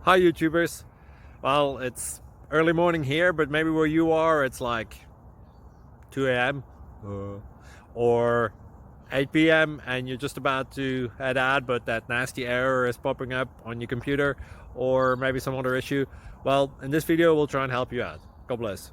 Hi YouTubers. Well, it's early morning here, but maybe where you are it's like 2 a.m. or 8 p.m. and you're just about to head out, but that nasty error is popping up on your computer, or maybe some other issue. Well, in this video we'll try and help you out. God bless.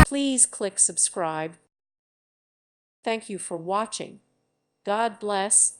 Please click subscribe. Thank you for watching. God bless.